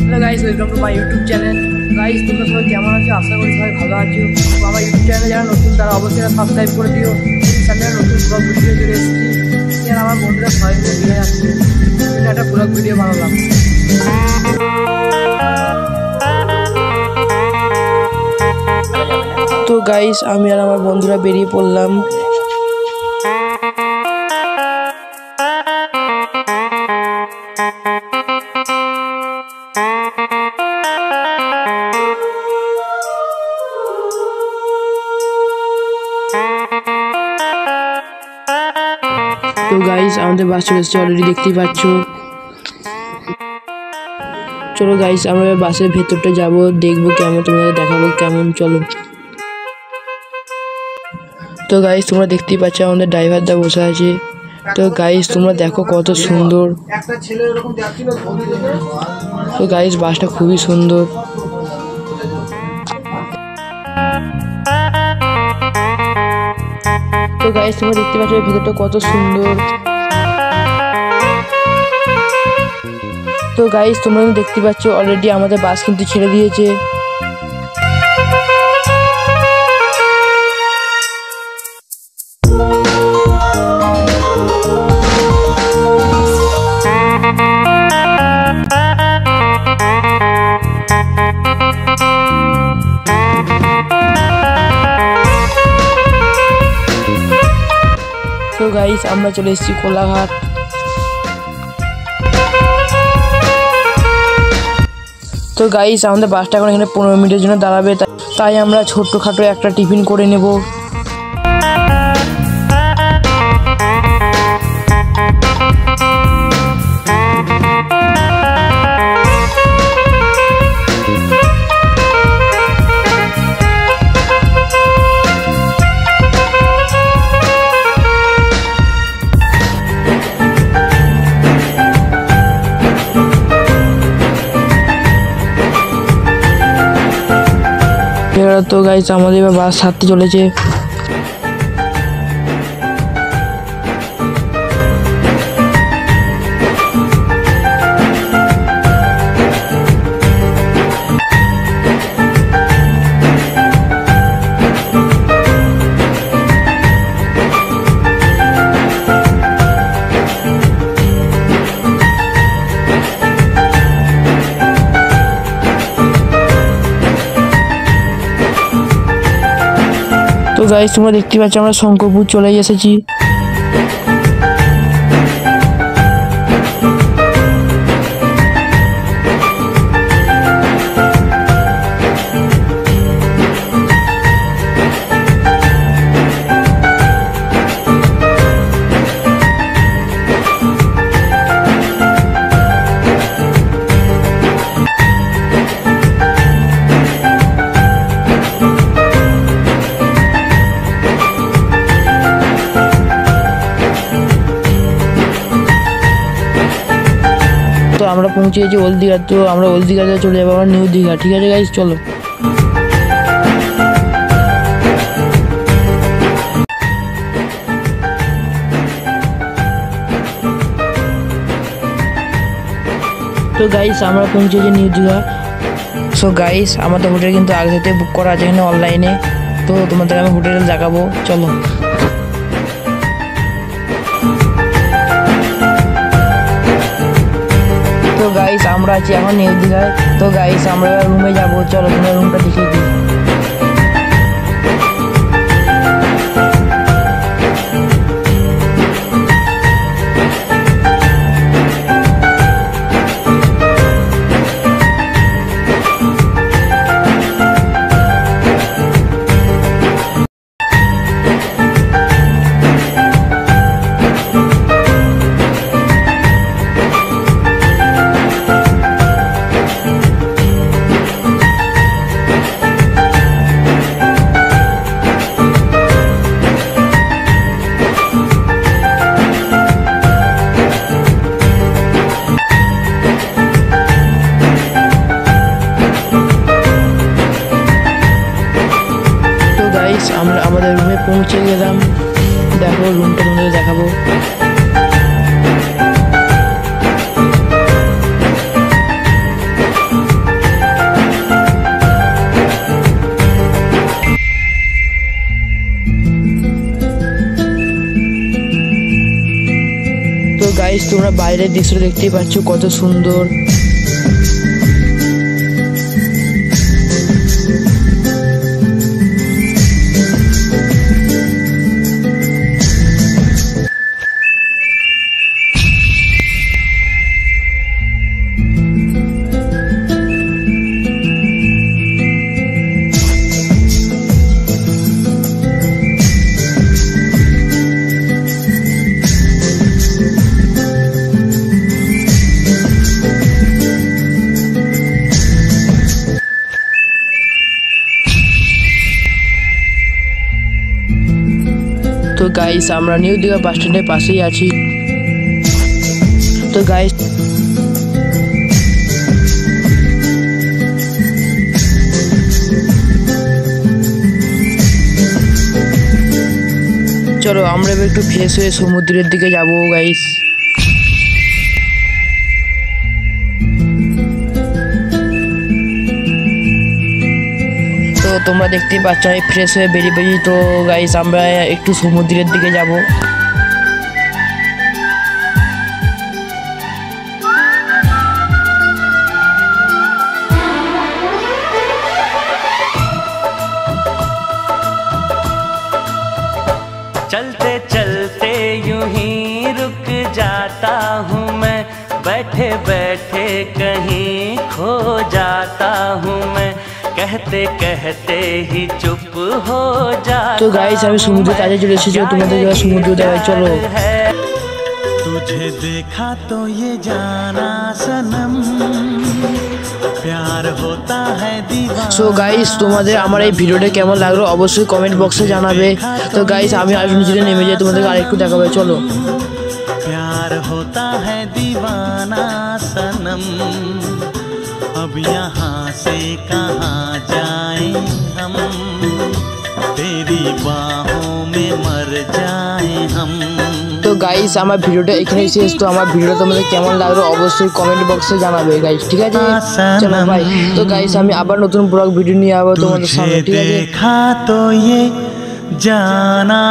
Hello guys, welcome to my YouTube channel. Guys, তোমরা সবাই কেমন আছো? আশা করি সবাই ভালো আছো। তো আমার ইউটিউব চ্যানেলে যারা নতুন তারা অবশ্যই সাবস্ক্রাইব করে দিও। চ্যানেলে নতুন ব্লগ ভিডিও চলে এসেছি। আর আমার বন্ধুরা সবাই মিলে দিয়ে যাচ্ছে, একটা ব্লগ ভিডিও বানালাম। তো গাইস, আমি আর আমার বন্ধুরা বেরিয়ে পড়লাম। তো গাইস, আমাদের বাস চলে এসেছে, অলরেডি দেখতেই পাচ্ছ। চলো গাইস, আমরা বাসের ভেতরটা যাব, দেখবো কেমন, তোমাদের দেখাবো কেমন। চলো। তো গাইস, তোমরা দেখতেই পাচ্ছ আমাদের ড্রাইভারদা বসে আছে। তো গাইস, তোমরা দেখো কত সুন্দর। তো গাইস, বাসটা খুবই সুন্দর। তো গাইস, তোমরা দেখতে পাচ্ছ ভেতরটা কত সুন্দর। তো গাইস, তোমরা দেখতে পাচ্ছ অলরেডি আমাদের বাস কিন্তু ছেড়ে দিয়েছে। তো গাইস, আমরা চলে এসেছি কোলাঘাট। তো গাইস, আমাদের বাসটা এখন এখানে 15 মিনিটের জন্য দাঁড়াবে, তাই আমরা ছোট্টখাটো একটা টিফিন করে নেব। তো গাইস, আমাদের এবার বাস ছাড়তে চলেছে। তো গাইস, তোমরা দেখতে পাচ্ছ আমরা শঙ্করপুর চলে এসেছি। তো আমরা পৌঁছে গেছি ওল্ড দীঘা। তো আমরা ওল্ড দীঘাতে চলে যাবো আবার নিউ দীঘা। ঠিক আছে গাইস, চলো। তো গাইস, আমরা পৌঁছেছি নিউ দীঘা। সো গাইস, আমাদের হোটেল কিন্তু আগে থেকে বুক করা আছে এখানে অনলাইনে। তো তোমাদের আমি হোটেল দেখাবো, চলো। তো গাইস, আমরা আছি এখন নিউ দীঘায়। তো গাইস, আমরা রুমে যাবো, চলো তোমার রুমটা দেখিয়ে দিই। গাইস তোমরা বাইরের দৃশ্য দেখতেই পাচ্ছ কত সুন্দর। তো গাইস আমরা নিউ দীঘা বাস স্ট্যান্ডের পাশেই আছি। তো গাইস চলো আমরা এবার একটু ফ্রেশ হয়ে সমুদ্রের দিকে যাবো গাইস। তো তোমরা দেখতেই পাচ্ছ আমি ফ্রেশ হয়ে বেরিয়ে পড়ি। তো গাইস আমরা একটু সমুদ্রের দিকে যাব। चलते चलते यूं ही रुक जाता हूँ मैं, बैठे बैठे कहीं खो जाता हूँ मैं, कहते कहते ही चुप हो जाता। तो गाइस আমি সমুদ্রের কাছে চলে এসেছি, তোমাদের যাওয়া সমুদ্র দেখাই চলো। तुझे देखा तो ये जाना सनम, प्यार होता है दीवाना। সো গাইস তোমাদের আমার এই ভিডিওটা কেমন লাগলো অবশ্যই কমেন্ট বক্সে জানাবে। তো গাইস আমি আর নিচে নেমে যাই, তোমাদের আরেকটু দেখাবো চলো। प्यार होता है दीवाना सनम, अब यहाँ से कहाँ जाएं हम, तेरी बाहों में मर जाएं हम। তো গাইস আমার ভিডিওটা এখানেই শেষ। তো আমার ভিডিওটা তোমাদের কেমন লাগলো অবশ্যই কমেন্ট বক্সে জানাবে গাইস, ঠিক আছে? চলো ভাই। তো গাইস আমি আবার নতুন ব্লগ ভিডিও নিয়ে আসবো তোমাদের সামনে, ঠিক আছে? देखा तो ये जाना